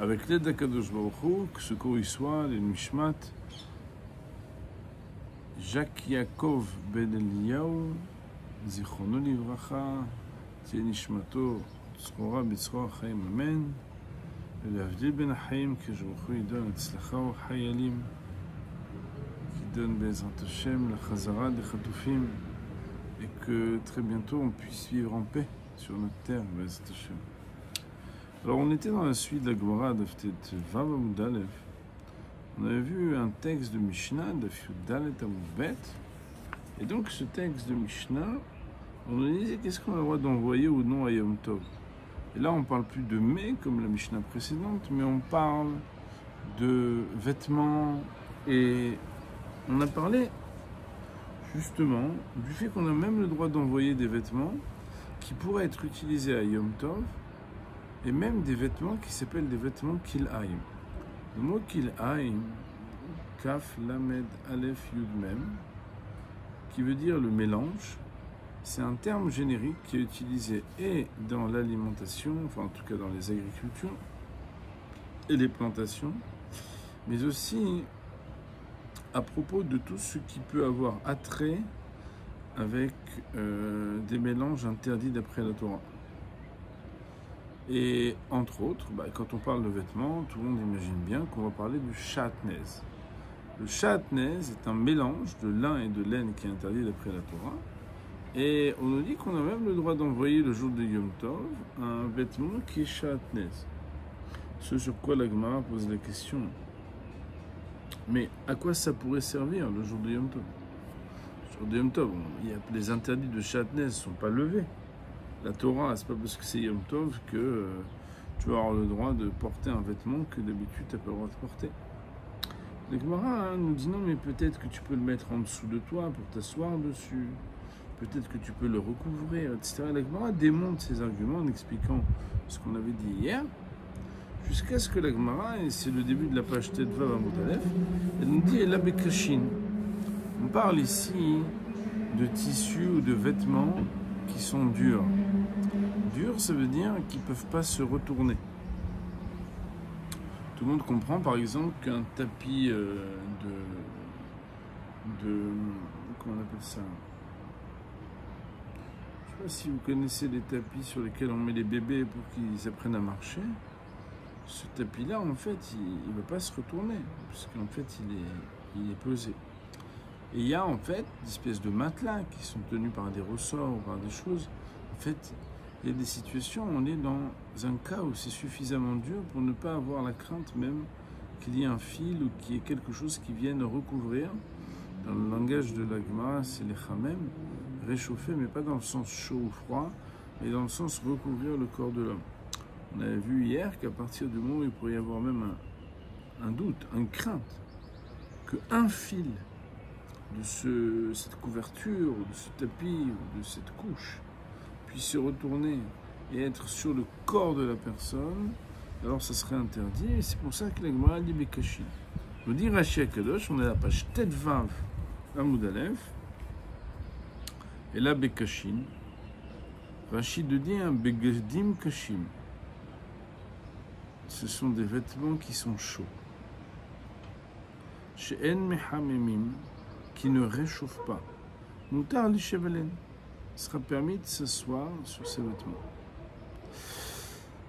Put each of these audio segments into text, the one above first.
avec l'aide d'Akadosh Baruch Hu, que ce cours y soit, les Nishmat, Jacques Yaakov Ben Eliyahu, Zichrono Livracha, Tzie Nishmato, Tzrora B'Tzror Chaim Amen, et l'Avdil Ben Haim, que Baruch Hu donne Tzlacha ou Hayalim, qui donne Bezrat Hashem, la Chazara des Chatoufim, et que très bientôt on puisse vivre en paix sur notre terre, Bezrat Hashem. Alors on était dans la suite de la Gemara d'Aftet Vav Amud Aleph. On avait vu un texte de Mishnah d'Aftet Dalet Amud Bet. Et donc ce texte de Mishnah, on nous disait qu'est-ce qu'on a le droit d'envoyer ou non à Yom Tov. Et là on parle plus de mets comme la Mishnah précédente, mais on parle de vêtements. Et on a parlé justement du fait qu'on a même le droit d'envoyer des vêtements qui pourraient être utilisés à Yom Tov, et même des vêtements qui s'appellent des vêtements Kil'aim. Le mot Kil'aim, Kaf, Lamed, Aleph, Yud, Mem, qui veut dire le mélange, c'est un terme générique qui est utilisé et dans l'alimentation, enfin en tout cas dans les agricultures et les plantations, mais aussi à propos de tout ce qui peut avoir attrait avec des mélanges interdits d'après la Torah. Et entre autres, quand on parle de vêtements, tout le monde imagine bien qu'on va parler du shatnez. Le shatnez est un mélange de lin et de laine qui est interdit d'après la Torah. Et on nous dit qu'on a même le droit d'envoyer le jour de Yom Tov un vêtement qui est shatnez. Ce sur quoi la Gemara pose la question. Mais à quoi ça pourrait servir le jour de Yom Tov? Le jour de Yom Tov, les interdits de shatnez ne sont pas levés. La Torah, c'est pas parce que c'est Yom Tov que tu vas avoir le droit de porter un vêtement que d'habitude tu n'as pas le droit de porter. Le Gemara nous dit non, mais peut-être que tu peux le mettre en dessous de toi pour t'asseoir dessus, peut-être que tu peux le recouvrir, etc. La Gemara démonte ses arguments en expliquant ce qu'on avait dit hier, jusqu'à ce que la Gemara, et c'est le début de la page Tetvav Amud Aleph, elle nous dit la bekashin. On parle ici de tissus ou de vêtements qui sont durs. Durs, ça veut dire qu'ils ne peuvent pas se retourner. Tout le monde comprend par exemple qu'un tapis comment on appelle ça? Je ne sais pas si vous connaissez les tapis sur lesquels on met les bébés pour qu'ils apprennent à marcher. Ce tapis-là, en fait, il ne va pas se retourner, parce qu'en fait, il est posé. Et il y a en fait des espèces de matelas qui sont tenus par des ressorts ou par des choses. En fait, il y a des situations où on est dans un cas où c'est suffisamment dur pour ne pas avoir la crainte même qu'il y ait un fil ou qu'il y ait quelque chose qui vienne recouvrir. Dans le langage de la Gemara, c'est les chamem, réchauffer, mais pas dans le sens chaud ou froid, mais dans le sens recouvrir le corps de l'homme. On avait vu hier qu'à partir du moment où il pourrait y avoir même un doute, une crainte, qu'un fil de cette couverture, ou de ce tapis, ou de cette couche, puisse se retourner et être sur le corps de la personne, alors ça serait interdit, et c'est pour ça que la Gemara dit Bekashin. Nous dit Rashi Akadosh, on est à la page Tetvav Amud Aleph, et là Bekashin, Rashi de dit un Begadim Kashim. Ce sont des vêtements qui sont chauds. She'en mehamemim, qui ne réchauffe pas. Mutar li shevelen, sera permis de s'asseoir sur ces vêtements.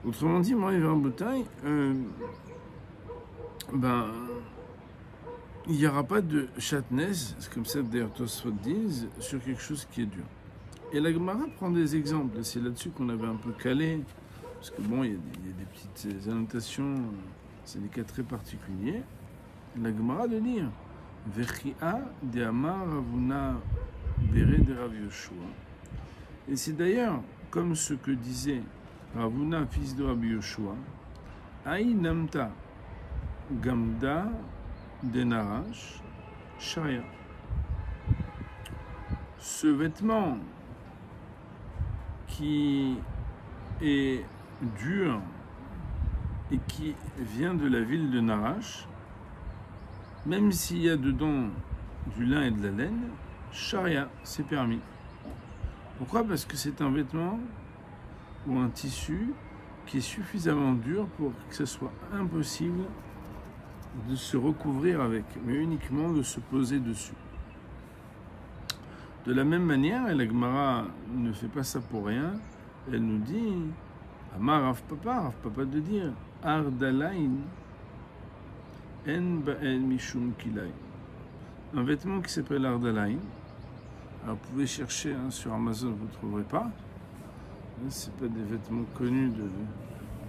Autrement dit, moi, il va en bouteille, il n'y aura pas de shatnez, c'est comme ça d'ailleurs Tosfot disent, sur quelque chose qui est dur. Et la Gemara prend des exemples, c'est là-dessus qu'on avait un peu calé, parce que bon, il y a des petites annotations, c'est des cas très particuliers. La Gemara de dire Vechia de Amar Ravuna Bere de Rav Yoshua. Et c'est d'ailleurs comme ce que disait Ravuna, fils de Rabbi Yoshua, Aï Namta Gamda de Narash Sharia. Ce vêtement qui est dur et qui vient de la ville de Narash, même s'il y a dedans du lin et de la laine, Sharia, c'est permis. Pourquoi? Parce que c'est un vêtement ou un tissu qui est suffisamment dur pour que ce soit impossible de se recouvrir avec, mais uniquement de se poser dessus. De la même manière, et la Gemara ne fait pas ça pour rien, elle nous dit, Amar Rav Papa de dire, Ardalain en ba'en mishum kilay. Un vêtement qui s'appelle Ardalain. Alors vous pouvez chercher sur Amazon, vous ne trouverez pas. Ce pas des vêtements connus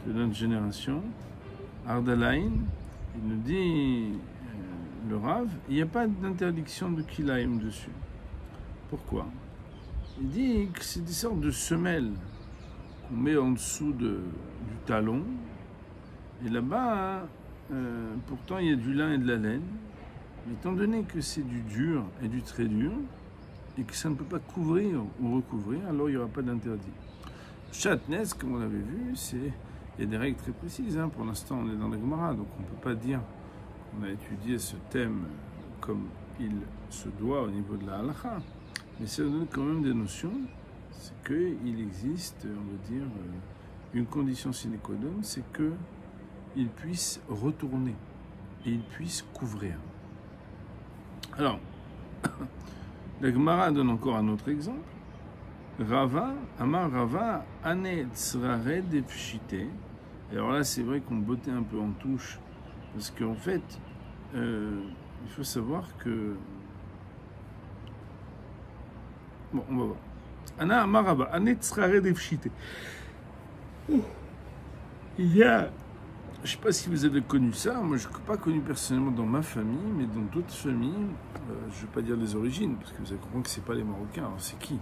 de notre génération. Ardalain, il nous dit, le Rav, il n'y a pas d'interdiction de kilaim dessus. Pourquoi? Il dit que c'est des sortes de semelles qu'on met en dessous du talon. Et là-bas, pourtant, il y a du lin et de la laine. Mais étant donné que c'est du dur et du très dur, et que ça ne peut pas couvrir ou recouvrir, alors il n'y aura pas d'interdit. Chatnes, comme on l'avait vu, il y a des règles très précises. Pour l'instant, on est dans la Gemara, donc on ne peut pas dire qu'on a étudié ce thème comme il se doit au niveau de la halakha. Mais ça donne quand même des notions. C'est qu'il existe, on va dire, une condition sine qua non, c'est qu'il puisse retourner et il puisse couvrir. Alors, la Gemara donne encore un autre exemple. Rava, Amar Rava, Ane Tzrare Depshite. Alors là, c'est vrai qu'on bottait un peu en touche, parce qu'en fait, il faut savoir que. Bon, on va voir. Ana Amar Rava, Ane Tzrare Depshite. Il y a. Je ne sais pas si vous avez connu ça, moi je n'ai pas connu personnellement dans ma famille, mais dans d'autres familles, je ne vais pas dire les origines, parce que vous allez comprendre que ce n'est pas les Marocains, alors c'est qui?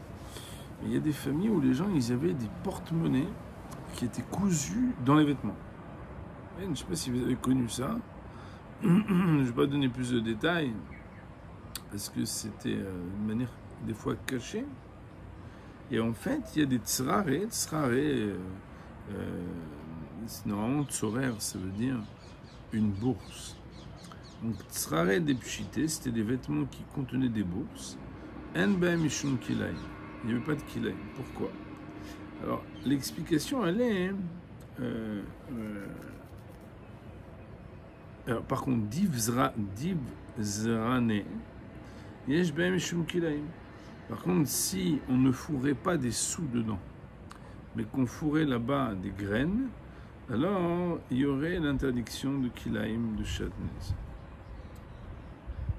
Mais il y a des familles où les gens, ils avaient des porte-monnaies qui étaient cousus dans les vêtements. Je ne sais pas si vous avez connu ça, je ne vais pas donner plus de détails, parce que c'était une manière des fois cachée. Et en fait, il y a des tsrare, normalement, tsorer, ça veut dire une bourse. Donc, tsrare des pchités, c'était des vêtements qui contenaient des bourses. En ba'em mishum kilay. Il n'y avait pas de kilay. Pourquoi? Alors, l'explication, elle est. Alors, par contre, div zrane, yesh ba'em mishum kilay. Par contre, si on ne fourrait pas des sous dedans, mais qu'on fourrait là-bas des graines, alors il y aurait l'interdiction de kilaim de shatnez.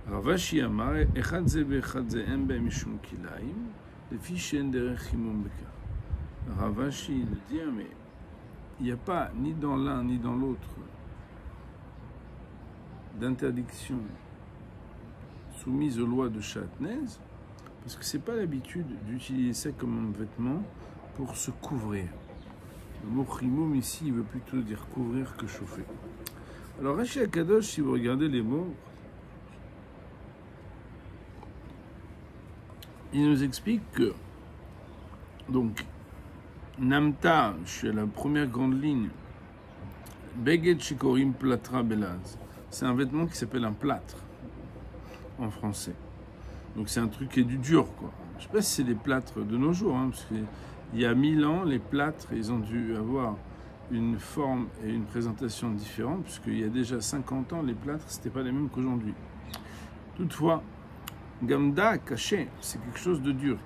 Ravashi Amar, Echadze be'echadze en ba'em mishum kilaim, lefi she'en derech himum bekach. Ravashi il dit, mais il n'y a pas ni dans l'un ni dans l'autre d'interdiction soumise aux lois de shatnez, parce que c'est pas l'habitude d'utiliser ça comme un vêtement pour se couvrir. Le mot chimoum ici, il veut plutôt dire couvrir que chauffer. Alors, Rashi Akadosh, si vous regardez les mots, il nous explique que, donc, Namta, je suis à la première grande ligne, Beged Shikorim Platra Belaz, c'est un vêtement qui s'appelle un plâtre, en français. Donc, c'est un truc qui est du dur, quoi. Je ne sais pas si c'est des plâtres de nos jours, parce que il y a 1000 ans, les plâtres, ils ont dû avoir une forme et une présentation différentes, puisqu'il y a déjà 50 ans, les plâtres, ce n'était pas les mêmes qu'aujourd'hui. Toutefois, Gamda, caché, c'est quelque chose de dur.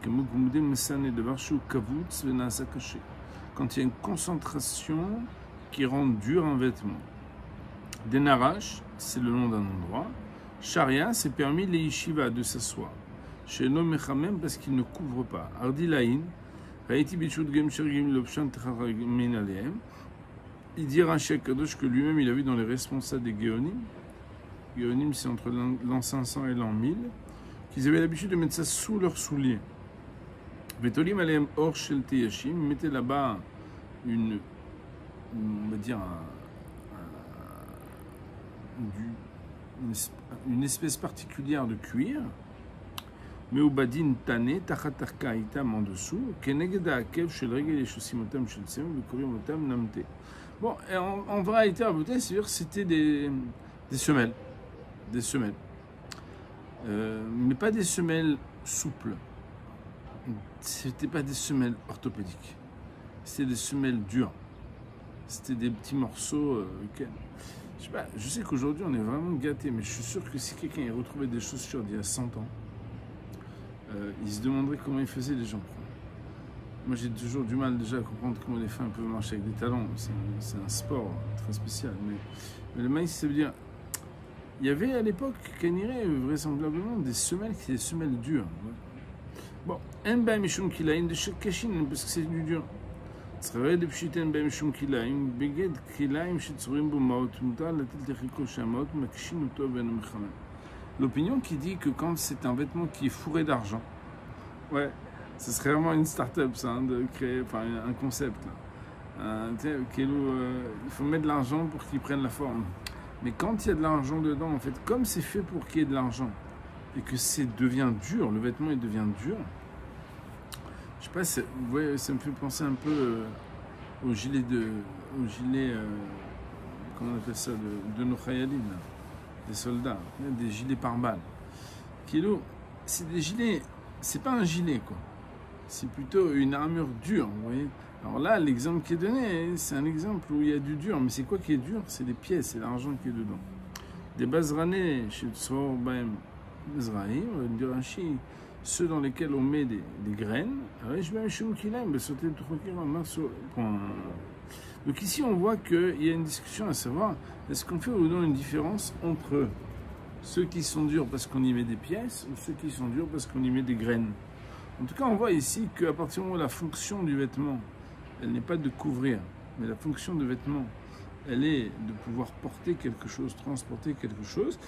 Quand il y a une concentration qui rend dur un vêtement. Denarash, c'est le nom d'un endroit. Sharia, c'est permis les yeshivas de s'asseoir. Chez l'homme Mechamem, parce qu'il ne couvre pas. Ardilaïn, il dit Rashi Akadosh que lui-même il a vu dans les responsables des Géonim. Géonim, c'est entre l'an 500 et l'an 1000, qu'ils avaient l'habitude de mettre ça sous leurs souliers. Vetolim aleem or shel teyashim, ils mettaient là-bas on va dire une espèce particulière de cuir. Mais au badin tané, tachatarka itam en dessous, kenegeda akev shel regel yeshosimotam shel tsem, v'korimotam namte. Bon, en vérité, c'est-à-dire c'était des semelles. Des semelles. Mais pas des semelles souples. C'était pas des semelles orthopédiques. C'était des semelles dures. C'était des petits morceaux. Je sais pas, je sais qu'aujourd'hui on est vraiment gâtés, mais je suis sûr que si quelqu'un y retrouvait des chaussures d'il y a 100 ans, il se demanderait comment ils faisaient les gens. Moi j'ai toujours du mal déjà à comprendre comment les femmes peuvent marcher avec des talons. C'est un sport très spécial. Mais le maïs, ça veut dire. Il y avait à l'époque, Kaniré, vraisemblablement, des semelles qui étaient des semelles dures. Bon, un bain mishum kilaim de chaque cachine, parce que c'est du dur. Travailler de pshiten bain mishum kilaim, beged kilaim shitzurim bo maot mutar la tel techiko shamot makishin uto ben mechamem. L'opinion qui dit que quand c'est un vêtement qui est fourré d'argent, ouais, ce serait vraiment une start-up, ça, hein, de créer, enfin, un concept là. Il faut mettre de l'argent pour qu'il prenne la forme. Mais quand il y a de l'argent dedans, en fait, comme c'est fait pour qu'il y ait de l'argent et que devient dur, le vêtement il devient dur, je sais pas, vous voyez, ça me fait penser un peu au gilet comment on appelle ça, de nos khayalim, des soldats, des gilets pare-balles. C'est des gilets, c'est pas un gilet quoi, c'est plutôt une armure dure, vous voyez. Alors là, l'exemple qui est donné, c'est un exemple où il y a du dur. Mais c'est quoi qui est dur? C'est les pièces, c'est l'argent qui est dedans. Des bazranés, chez Tsor Baem Ezraïm, ceux dans lesquels on met des graines. Donc ici, on voit qu'il y a une discussion à savoir, est-ce qu'on fait ou non une différence entre ceux qui sont durs parce qu'on y met des pièces ou ceux qui sont durs parce qu'on y met des graines? En tout cas, on voit ici qu'à partir du moment où la fonction du vêtement, elle n'est pas de couvrir, mais la fonction du vêtement, elle est de pouvoir porter quelque chose, transporter quelque chose,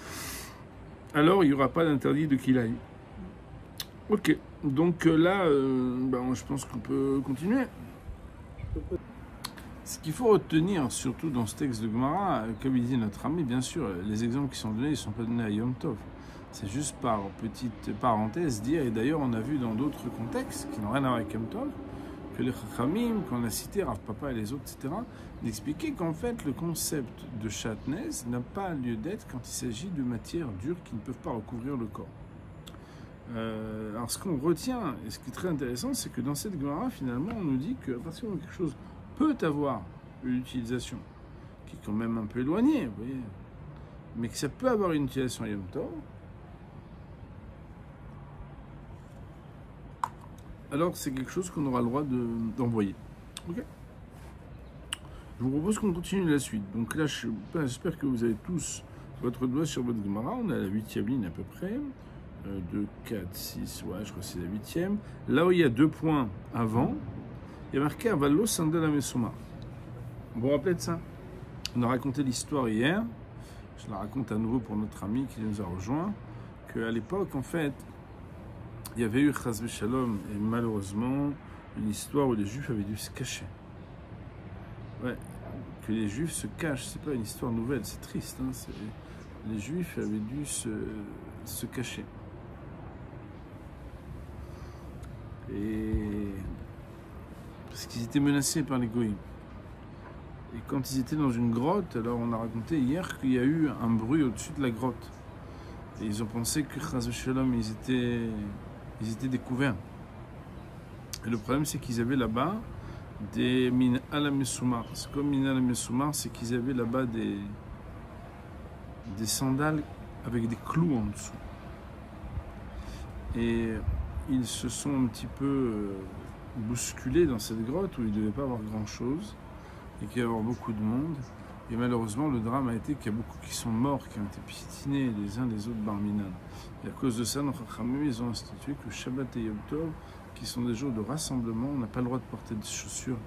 alors il n'y aura pas d'interdit de qu'il aille. Ok, donc là, je pense qu'on peut continuer. Ce qu'il faut retenir, surtout dans ce texte de Gemara, comme il dit notre ami, bien sûr, les exemples qui sont donnés, ils ne sont pas donnés à Yom Tov. C'est juste par petite parenthèse dire, et d'ailleurs on a vu dans d'autres contextes qui n'ont rien à voir avec Yom Tov, que les Chachamim, qu'on a cité, Rav Papa et les autres, etc., d'expliquer qu'en fait le concept de Shatnez n'a pas lieu d'être quand il s'agit de matières dures qui ne peuvent pas recouvrir le corps. Alors ce qu'on retient, et ce qui est très intéressant, c'est que dans cette Gemara, finalement, on nous dit qu'à partir du moment où quelque chose peut avoir une utilisation, qui est quand même un peu éloignée, vous voyez, mais que ça peut avoir une utilisation à Yom Tov, alors c'est quelque chose qu'on aura le droit d'envoyer. Ok. Je vous propose qu'on continue la suite. Donc là, j'espère que vous avez tous votre doigt sur votre Gemara. On est à la 8e ligne à peu près. 2, 4, 6, ouais, je crois que c'est la 8e. Là où il y a 2 points avant, il y a marqué Avallo Sandal Amesuma. Vous vous rappelez de ça? On a raconté l'histoire hier. Je la raconte à nouveau pour notre ami qui nous a rejoint. Qu'à l'époque, en fait, il y avait eu Chas v'Shalom et malheureusement une histoire où les Juifs avaient dû se cacher. Ouais, que les Juifs se cachent, c'est pas une histoire nouvelle, c'est triste. Hein, les Juifs avaient dû se cacher. Et parce qu'ils étaient menacés par les Goïms. Et quand ils étaient dans une grotte, alors on a raconté hier qu'il y a eu un bruit au-dessus de la grotte. Et ils ont pensé que Chas v'Shalom, ils étaient découverts. Et le problème, c'est qu'ils avaient là-bas des min al mesumar. C'est comme min al mesumar, c'est qu'ils avaient là-bas des sandales avec des clous en dessous. Et ils se sont un petit peu bousculés dans cette grotte où il ne devait pas avoir grand-chose et qu'il y avait beaucoup de monde. Et malheureusement, le drame a été qu'il y a beaucoup qui sont morts, qui ont été piétinés les uns les autres bar minan. Et à cause de ça, nos Chachamim, ils ont institué que Shabbat et Yom Tov, qui sont des jours de rassemblement, on n'a pas le droit de porter des chaussures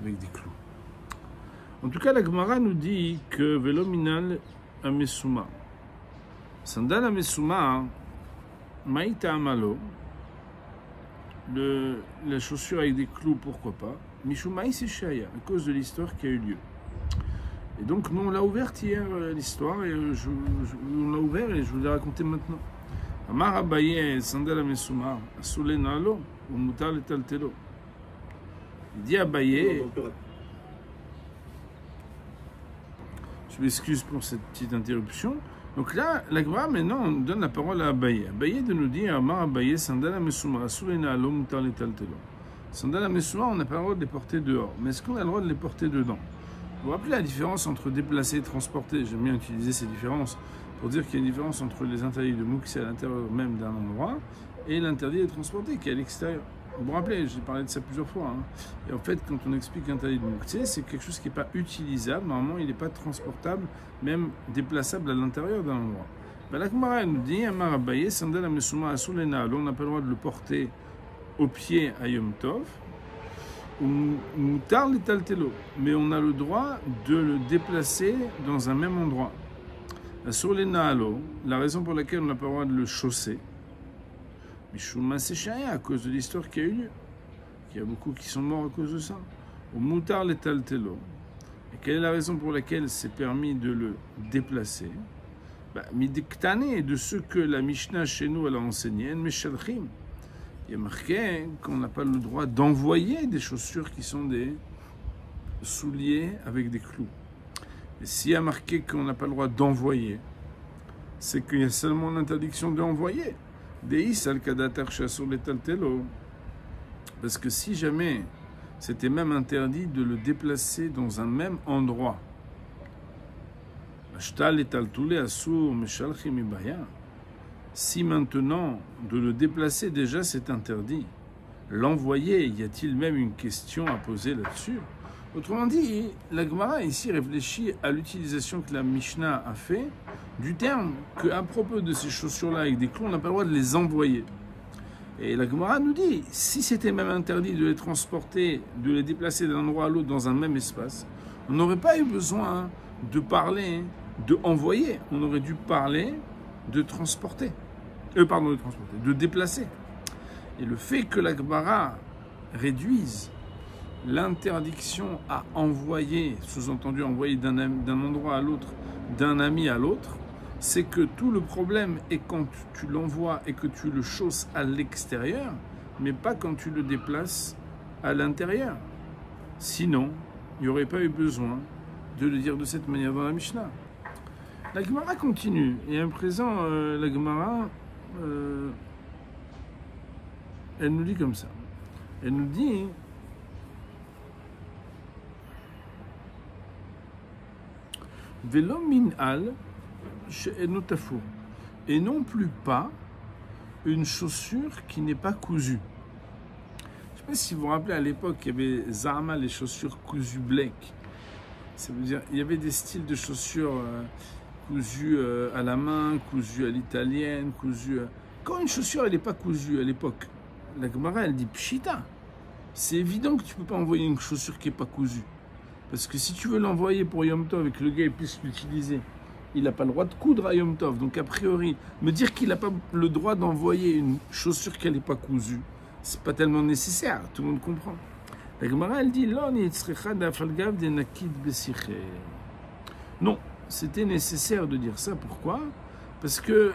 avec des clous. En tout cas, la Gemara nous dit que Velo minal amesuma. Sandal amesuma, maïta amalo, la chaussure avec des clous, pourquoi pas. Mishumaï c'est shaya, à cause de l'histoire qui a eu lieu. Et donc, nous, on l'a ouverte hier, l'histoire, et on l'a ouvert et je vous l'ai raconté maintenant. Amar Abaye, Sandal Amesuma, Asule Nalo, ou Mutal Taltelo. Il dit Abaye. Je m'excuse pour cette petite interruption. Donc là, la Gemara, maintenant, on donne la parole à Abaye. Abaye de nous dire Amar Abaye, Sandal Amesuma, Asule Nalo, Mutal Taltelo. Sandal Amesuma, on n'a pas le droit de les porter dehors. Mais est-ce qu'on a le droit de les porter dedans? Vous vous rappelez la différence entre déplacer et transporter? J'aime bien utiliser ces différences pour dire qu'il y a une différence entre les interdits de Moukse à l'intérieur même d'un endroit et l'interdit de transporter qui est à l'extérieur. Vous vous rappelez, j'ai parlé de ça plusieurs fois. Et en fait, quand on explique l'interdit de Moukse, c'est quelque chose qui n'est pas utilisable. Normalement, il n'est pas transportable, même déplaçable à l'intérieur d'un endroit. La Gemara nous dit, Amar Abaye, Sandal Amesuma Asulena, on n'a pas le droit de le porter au pied à Yom Tov, ou Moutar Letaltelo, mais on a le droit de le déplacer dans un même endroit. Asulena Alo, la raison pour laquelle on n'a pas le droit de le chausser, Mishuma Sechaya, à cause de l'histoire qui a eu lieu, qu'il y a beaucoup qui sont morts à cause de ça, ou Moutar Letaltelo. Et quelle est la raison pour laquelle c'est permis de le déplacer? Midiktane, de ce que la Mishnah chez nous elle a enseigné, Meshalchim. Il y a marqué qu'on n'a pas le droit d'envoyer des chaussures qui sont des souliers avec des clous. Et s'il y a marqué qu'on n'a pas le droit d'envoyer, c'est qu'il y a seulement l'interdiction d'envoyer. Deis al-kadatar shasur letaltelo. Parce que si jamais c'était même interdit de le déplacer dans un même endroit, si maintenant de le déplacer déjà c'est interdit, l'envoyer, y a-t-il même une question à poser là-dessus? Autrement dit, la Gemara ici réfléchit à l'utilisation que la Mishnah a fait du terme qu'à propos de ces chaussures-là avec des clous, on n'a pas le droit de les envoyer. Et la Gemara nous dit, si c'était même interdit de les transporter, de les déplacer d'un endroit à l'autre dans un même espace, on n'aurait pas eu besoin de parler de envoyer, on aurait dû parler de transporter. De déplacer. Et le fait que la Gemara réduise l'interdiction à envoyer, sous-entendu envoyer d'un endroit à l'autre, d'un ami à l'autre, c'est que tout le problème est quand tu l'envoies et que tu le chausses à l'extérieur, mais pas quand tu le déplaces à l'intérieur. Sinon, il n'y aurait pas eu besoin de le dire de cette manière dans la Mishnah. La Gemara continue, et à présent, la Gemara, elle nous dit comme ça. Elle nous dit, Velo min'al she'enotafo, et non plus pas une chaussure qui n'est pas cousue. Je ne sais pas si vous vous rappelez, à l'époque, il y avait Zahama, les chaussures cousues black. Ça veut dire, il y avait des styles de chaussures cousues à la main, cousues à l'italienne, cousues... Quand une chaussure, elle n'est pas cousue à l'époque, la Gemara, elle dit pshita. C'est évident que tu ne peux pas envoyer une chaussure qui n'est pas cousue. Parce que si tu veux l'envoyer pour Yom Tov et que le gars puisse l'utiliser, il n'a pas le droit de coudre à Yom Tov. Donc a priori, me dire qu'il n'a pas le droit d'envoyer une chaussure qui n'est pas cousue, c'est pas tellement nécessaire, tout le monde comprend. La Gemara, elle dit non, c'était nécessaire de dire ça. Pourquoi? Parce que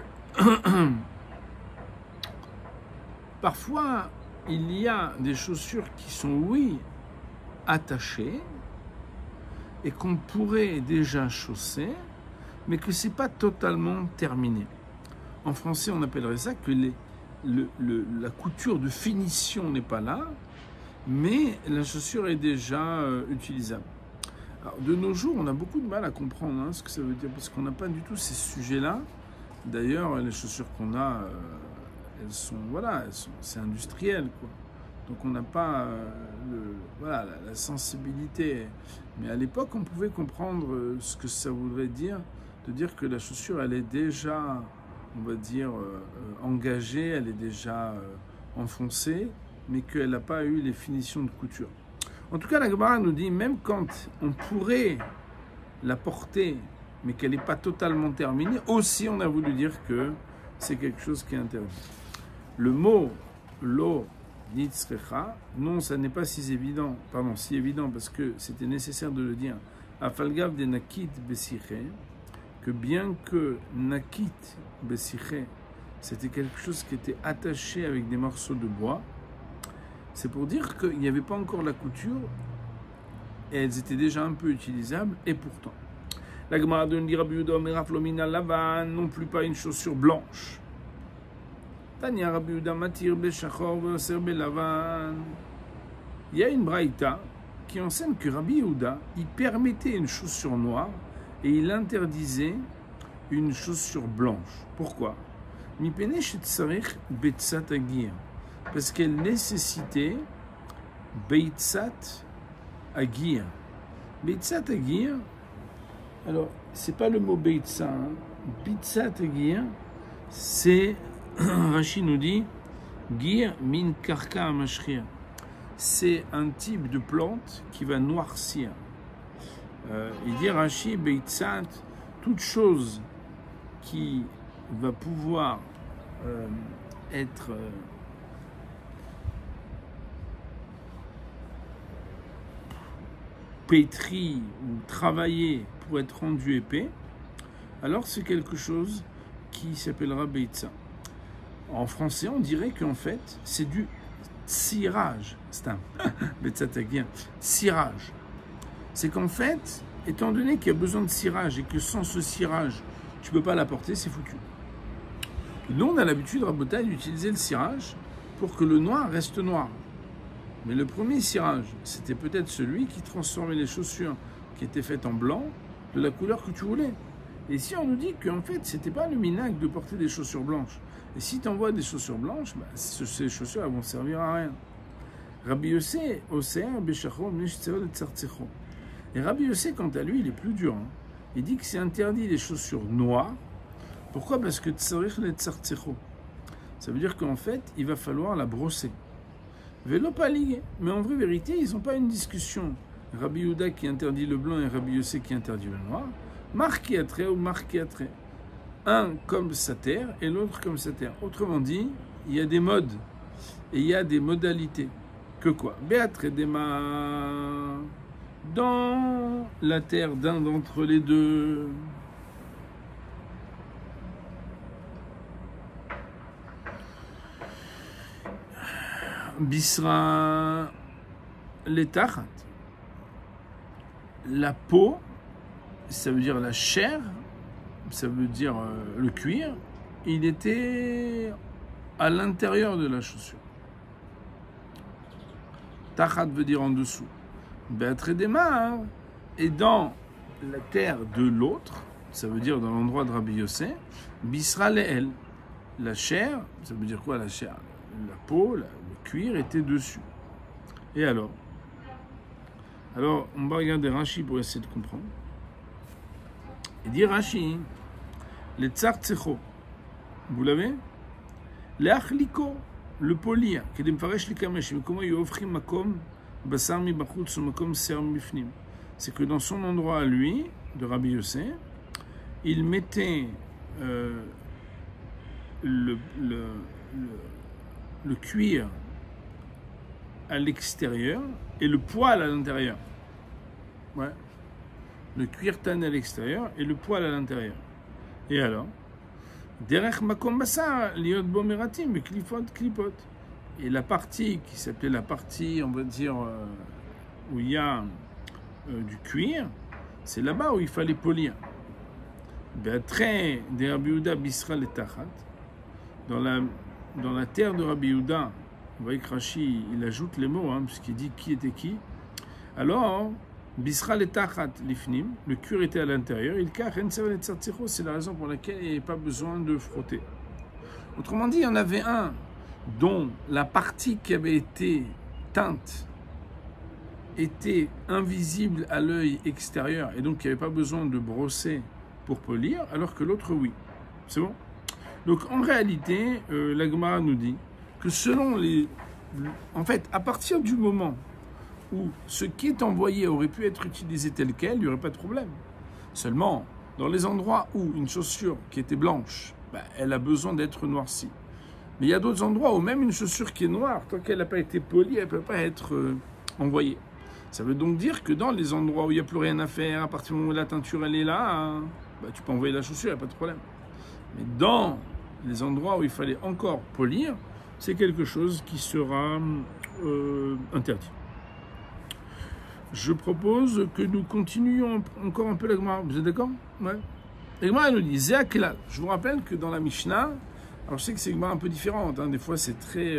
parfois, il y a des chaussures qui sont, oui, attachées et qu'on pourrait déjà chausser, mais que ce n'est pas totalement terminé. En français, on appellerait ça que la couture de finition n'est pas là, mais la chaussure est déjà utilisable. Alors, de nos jours, on a beaucoup de mal à comprendre ce que ça veut dire, parce qu'on n'a pas du tout ces sujets-là. D'ailleurs, les chaussures qu'on a, elles sont, c'est industriel, quoi. Donc on n'a pas la sensibilité. Mais à l'époque, on pouvait comprendre ce que ça voudrait dire, de dire que la chaussure, elle est déjà, on va dire, engagée, elle est déjà enfoncée, mais qu'elle n'a pas eu les finitions de couture. En tout cas, la Gemara nous dit, même quand on pourrait la porter, mais qu'elle n'est pas totalement terminée, aussi on a voulu dire que c'est quelque chose qui est interdit. Le mot « lo » Nitzrecha, non, ça n'est pas si évident, parce que c'était nécessaire de le dire. Afalgav de Nakit Besiche, que bien que Nakit Besiche, c'était quelque chose qui était attaché avec des morceaux de bois, c'est pour dire qu'il n'y avait pas encore la couture et elles étaient déjà un peu utilisables, et pourtant. La Gemara de Rabbi Yehuda Omer Aflomina Lavan, non plus pas une chaussure blanche. Tania Rabbi Yehuda Matir Beshachor Veoser Belavan. Il y a une braïta qui enseigne que Rabbi Yehuda, il permettait une chaussure noire et il interdisait une chaussure blanche. Pourquoi? Parce qu'elle nécessitait Beitzat Agir. Beitzat Agir, alors, c'est pas le mot Beitza, hein. Beitzat Agir, c'est, Rashi nous dit, Gir min karka amashria. C'est un type de plante qui va noircir. Il dit Rashi, Beitzat, toute chose qui va pouvoir être pétri ou travaillé pour être rendu épais, alors c'est quelque chose qui s'appellera Beitza. En français, on dirait qu'en fait, c'est du cirage. C'est un Beitza tagien, cirage. C'est qu'en fait, étant donné qu'il y a besoin de cirage et que sans ce cirage, tu ne peux pas l'apporter, c'est foutu. Nous, on a l'habitude, Rabotai, d'utiliser le cirage pour que le noir reste noir. Mais le premier cirage, c'était peut-être celui qui transformait les chaussures qui étaient faites en blanc de la couleur que tu voulais. Et si on nous dit qu'en fait, c'était pas le minag de porter des chaussures blanches, et si tu envoies des chaussures blanches, bah, ces chaussures elles vont servir à rien. Rabbi Yossé, et Rabbi Yossé, quant à lui, il est plus dur. Hein. Il dit que c'est interdit les chaussures noires. Pourquoi? Parce que ça veut dire qu'en fait, il va falloir la brosser. Vélo pas lié. Mais en vraie vérité, ils n'ont pas une discussion. Rabbi Yehuda qui interdit le blanc et Rabbi Yossé qui interdit le noir. Marqué à trait ou marqué à trait. Un comme sa terre et l'autre comme sa terre. Autrement dit, il y a des modes et il y a des modalités. Que quoi? Béatre des mains dans la terre d'un d'entre les deux. Bisra les tachat. La peau, ça veut dire la chair, ça veut dire le cuir, il était à l'intérieur de la chaussure. Tachat veut dire en dessous. Béatre des mains. Et dans la terre de l'autre, ça veut dire dans l'endroit de Rabbi Yossé, Bisra le'el. La chair, ça veut dire quoi la chair? La peau, le cuir était dessus. Et alors, on va regarder Rashi pour essayer de comprendre. Il dit Rashi, les tsar tsecho, vous l'avez? Les achliko, le polir, qui est m'faresh li kamesh, mais comment il offre makom basar mi bachutz ou makom ser mi bifnim. C'est que dans son endroit à lui, de Rabbi Yossé, il mettait le cuir à l'extérieur et le poil à l'intérieur. Ouais. Le cuir tanné à l'extérieur et le poil à l'intérieur. Et alors, derech makom basar liot bo meratim klipot klipot. Et la partie qui s'appelait la partie, on va dire, où il y a du cuir, c'est là-bas où il fallait polir. Be'atrei de Rabbi Yehuda bisra le tachat. Dans la terre de Rabbi Yehuda, vous voyez que Rashi, il ajoute les mots, hein, puisqu'il dit qui était qui. Alors, Bisra le tachat lifnim, le cuir était à l'intérieur, c'est la raison pour laquelle il n'y avait pas besoin de frotter. Autrement dit, il y en avait un dont la partie qui avait été teinte était invisible à l'œil extérieur, et donc il n'y avait pas besoin de brosser pour polir, alors que l'autre, oui. C'est bon? Donc en réalité, la Gemara nous dit que selon les... En fait, à partir du moment où ce qui est envoyé aurait pu être utilisé tel quel, il n'y aurait pas de problème. Seulement, dans les endroits où une chaussure qui était blanche, elle a besoin d'être noircie. Mais il y a d'autres endroits où même une chaussure qui est noire, tant qu'elle n'a pas été polie, elle ne peut pas être envoyée. Ça veut donc dire que dans les endroits où il n'y a plus rien à faire, à partir du moment où la teinture elle est là, tu peux envoyer la chaussure, il n'y a pas de problème. Mais dans les endroits où il fallait encore polir, c'est quelque chose qui sera interdit. Je propose que nous continuions encore un peu la Gemara. Vous êtes d'accord? Ouais. La Gemara nous dit Zéakelal. Je vous rappelle que dans la Mishnah, alors je sais que c'est une Gemara un peu différente, hein, des fois c'est très,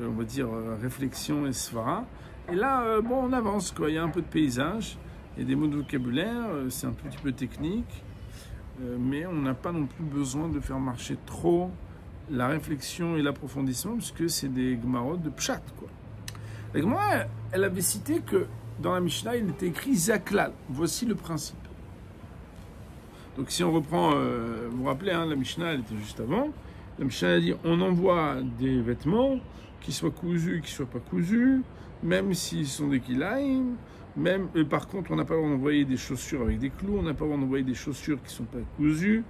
on va dire, réflexion et svara. Et là, bon, on avance, quoi. Il y a un peu de paysage, il y a des mots de vocabulaire, c'est un tout petit peu technique, mais on n'a pas non plus besoin de faire marcher trop la réflexion et l'approfondissement, puisque c'est des Gemarot de Pshat, quoi. La Gemara, elle avait cité que dans la Mishnah, il était écrit Zaklal. Voici le principe. Donc si on reprend, vous vous rappelez, hein, la Mishnah, elle était juste avant. La Mishnah a dit, on envoie des vêtements, qu'ils soient cousus, qu'ils ne soient pas cousus, même s'ils sont des kilaïm, même, par contre, on n'a pas le droit d'envoyer des chaussures avec des clous, on n'a pas le droit d'envoyer des chaussures qui ne sont pas cousues,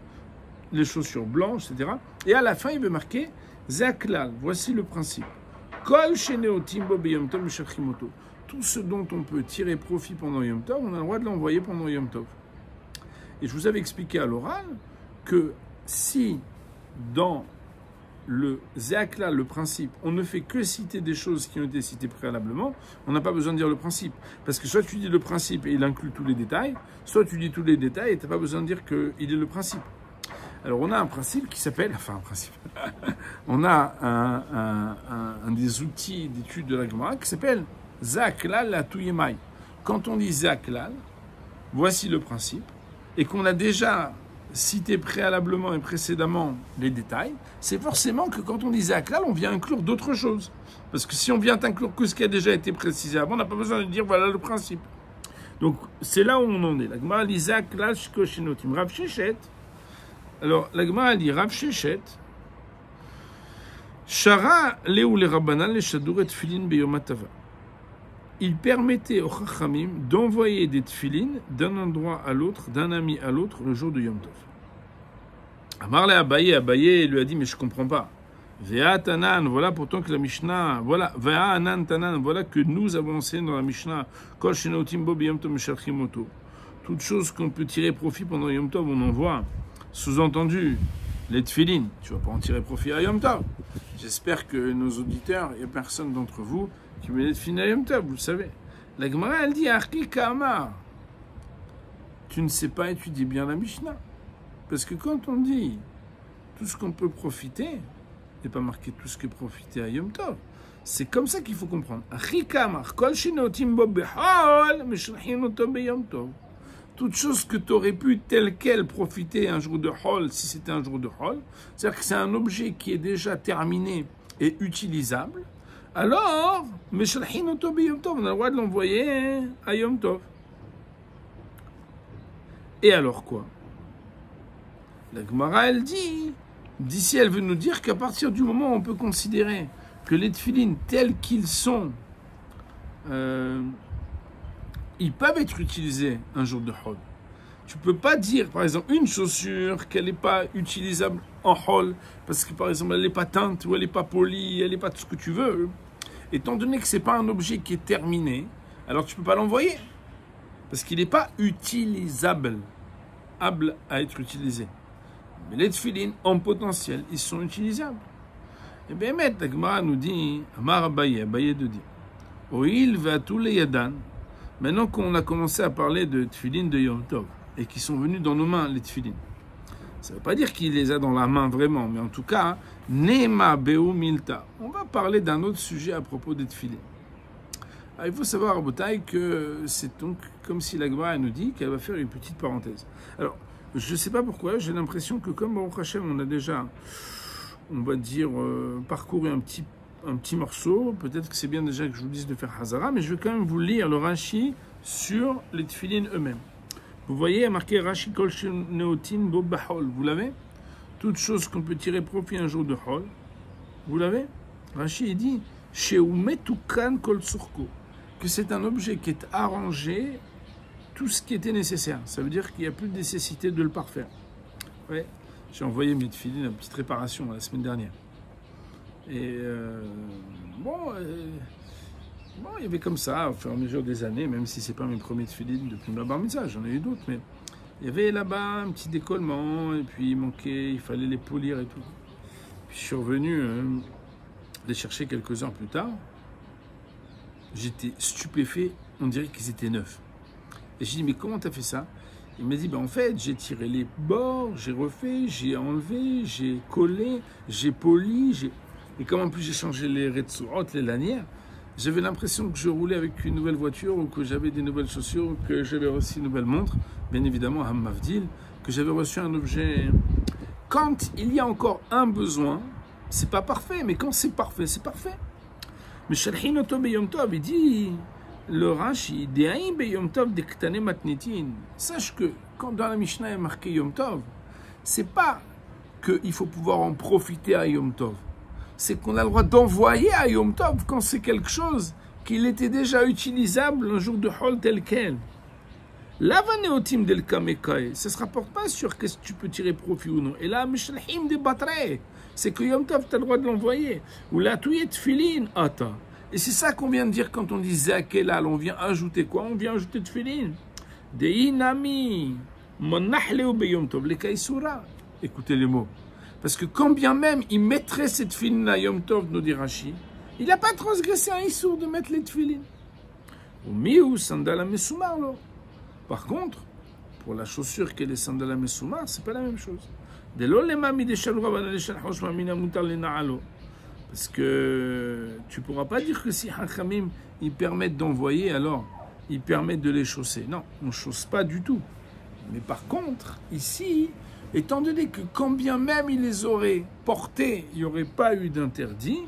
les chaussures blanches, etc. Et à la fin, il veut marquer Zaklal. Voici le principe. Kol sheneotim bo beyom tov mishachimoto. Tout ce dont on peut tirer profit pendant Yom Tov, on a le droit de l'envoyer pendant Yom Tov. Et je vous avais expliqué à l'oral que si dans le Zaklal, le principe, on ne fait que citer des choses qui ont été citées préalablement, on n'a pas besoin de dire le principe. Parce que soit tu dis le principe et il inclut tous les détails, soit tu dis tous les détails et tu n'as pas besoin de dire qu'il est le principe. Alors on a un principe qui s'appelle, enfin un principe, on a un des outils d'étude de la Gemara qui s'appelle Zaklal la Touyemai. Quand on dit Zaklal, voici le principe, et qu'on a déjà cité préalablement et précédemment les détails, c'est forcément que quand on dit Zaklal, on vient inclure d'autres choses. Parce que si on vient inclure que ce qui a déjà été précisé avant, on n'a pas besoin de dire voilà le principe. Donc c'est là où on en est. La Gemara dit Zaklal shkoshinotim. Rav Sheshet. Alors la Gemara dit Rav Sheshet. Shara leu le Rabbanan le shadur et tfilin beyom hatava. Il permettait aux Chachamim d'envoyer des tfilines d'un endroit à l'autre, d'un ami à l'autre, le jour de Yom Tov. Amar le Abaye lui a dit, mais je ne comprends pas. Vea Tanan, voilà pourtant que la Mishnah, voilà, Vea Anan Tanan, voilà que nous avons enseigné dans la Mishnah, Kol Shenotim Bo B'Yom Tov Meshalchimoto. Toute chose qu'on peut tirer profit pendant Yom Tov, on envoie. Sous-entendu, les tfilines, tu ne vas pas en tirer profit à Yom Tov. J'espère que nos auditeurs, il n'y a personne d'entre vous qui met les tfilines à Yom Tov, vous le savez. La Gemara, elle dit, Arki Kamar. Tu ne sais pas étudier bien la Mishnah. Parce que quand on dit tout ce qu'on peut profiter, et pas marqué tout ce qui est profité à Yom Tov, c'est comme ça qu'il faut comprendre. Arki Kamar, Kol Shenotim Bo B'Hol, Meshalchimoto B'Yom Tov. Toute chose que tu aurais pu telle qu'elle profiter un jour de Hol, si c'était un jour de Hol, c'est-à-dire que c'est un objet qui est déjà terminé et utilisable, alors, Meshalchimoto B'Yom Tov, on a le droit de l'envoyer à Yom Tov. Et alors quoi? La Gemara, elle dit, d'ici elle veut nous dire qu'à partir du moment où on peut considérer que les tfilines tels qu'ils sont, ils peuvent être utilisés un jour de Hol. Tu ne peux pas dire, par exemple, une chaussure qu'elle n'est pas utilisable en Hol, parce que, par exemple, elle n'est pas teinte, ou elle n'est pas polie, elle n'est pas tout ce que tu veux. Étant donné que ce n'est pas un objet qui est terminé, alors tu ne peux pas l'envoyer. Parce qu'il n'est pas utilisable, apte à être utilisé. Mais les tfilines, en potentiel, ils sont utilisables. Et bien, la Gemara nous dit, Amar Abaye de dire, Oil va tous les yadan. Maintenant qu'on a commencé à parler de tfilines de Yom Tov, et qui sont venus dans nos mains, les tfilines, ça ne veut pas dire qu'il les a dans la main vraiment, mais en tout cas, Nema Beu Milta. On va parler d'un autre sujet à propos des tfilines. Alors, il faut savoir, Botaï, que c'est donc comme si la Gemara nous dit qu'elle va faire une petite parenthèse. Alors, je ne sais pas pourquoi, j'ai l'impression que comme Baruch Hashem, on a déjà, on va dire, parcouru un petit morceau, peut-être que c'est bien déjà que je vous dise de faire Hazara, mais je vais quand même vous lire le Rashi sur les tfilines eux-mêmes. Vous voyez, il y a marqué Rashi Kol Shenotim Bo B'Hol. Vous l'avez? Toute chose qu'on peut tirer profit un jour de Hol. Vous l'avez? Rashi il dit Sheumetukan Kol Surko, que c'est un objet qui est arrangé tout ce qui était nécessaire. Ça veut dire qu'il n'y a plus de nécessité de le parfaire. Ouais. J'ai envoyé mes tfilines, une petite réparation la semaine dernière. Et il y avait comme ça, au fur et à mesure des années, même si ce n'est pas mes premiers tfilines depuis ma bar mitzvah, j'en ai eu d'autres, mais il y avait là-bas un petit décollement, et puis il fallait les polir et tout. Puis je suis revenu les chercher quelques heures plus tard. J'étais stupéfait, on dirait qu'ils étaient neufs. Et j'ai dit, mais comment tu as fait ça? Il m'a dit, en fait, j'ai tiré les bords, j'ai refait, j'ai enlevé, j'ai collé, j'ai poli, et comme en plus j'ai changé les retsorot, les lanières, j'avais l'impression que je roulais avec une nouvelle voiture ou que j'avais des nouvelles chaussures ou que j'avais reçu une nouvelle montre. Bien évidemment, Hammavdil, que j'avais reçu un objet. Quand il y a encore un besoin, c'est pas parfait, mais quand c'est parfait, c'est parfait. Mais Shalhin Oto Beyom Tov, il dit, le Rashi, De'aim Beyom Tov Dektane Matnitin. Sache que quand dans la Mishnah est marqué Yom Tov, c'est pas qu'il faut pouvoir en profiter à Yom Tov. C'est qu'on a le droit d'envoyer à Yom Tov quand c'est quelque chose qu'il était déjà utilisable un jour de Hol tel quel. L'avanéotim del Kamekai, ça ne se rapporte pas sur qu'est-ce que tu peux tirer profit ou non. Et là, Mishlahim de Batre, c'est que Yom Tov, tu as le droit de l'envoyer. Ou la Tuyet Tfilin, Ata. Et c'est ça qu'on vient de dire quand on dit Zakelal, on vient ajouter quoi? On vient ajouter Tfilin. Deinami, Monahleu Beyom Tov, le Kaisura. Écoutez les mots. Parce que quand bien même il mettrait cette tefilin à Yom Tov, nous dit Rashi, il n'a pas transgressé un issour de mettre les tefilin. Ou miou sandal à mesoumar, là. Par contre, pour la chaussure qui est les sandales à mesoumar, c'est pas la même chose. Parce que tu ne pourras pas dire que si Hachamim ils permettent d'envoyer, alors ils permettent de les chausser. Non, on ne chausse pas du tout. Mais par contre, ici, étant donné que quand bien même ils les auraient portés, il n'y aurait pas eu d'interdit,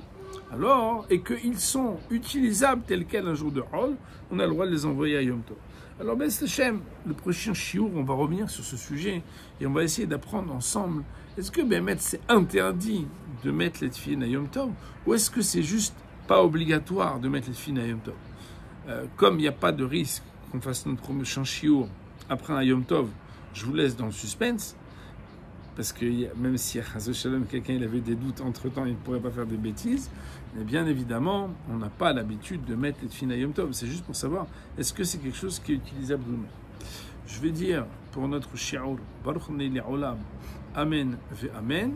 alors, et qu'ils sont utilisables tels quels un jour de Hol, on a le droit de les envoyer à Yom Tov. Alors, Ben Sachem, le prochain shiur, on va revenir sur ce sujet et on va essayer d'apprendre ensemble. Est-ce que Bémet, c'est interdit de mettre les tefilin à Yom Tov ou est-ce que c'est juste pas obligatoire de mettre les tefilin à Yom Tov? Comme il n'y a pas de risque qu'on fasse notre prochain shiur après un Yom Tov, je vous laisse dans le suspense. Parce que même si à Chazé Shalom, quelqu'un il avait des doutes entre-temps, il ne pourrait pas faire des bêtises, mais bien évidemment, on n'a pas l'habitude de mettre les tefilin à Yom Tov. C'est juste pour savoir, est-ce que c'est quelque chose qui est utilisable ou non. Je vais dire pour notre shi'ur, Baruch Ne'li Olam, Amen ve Amen.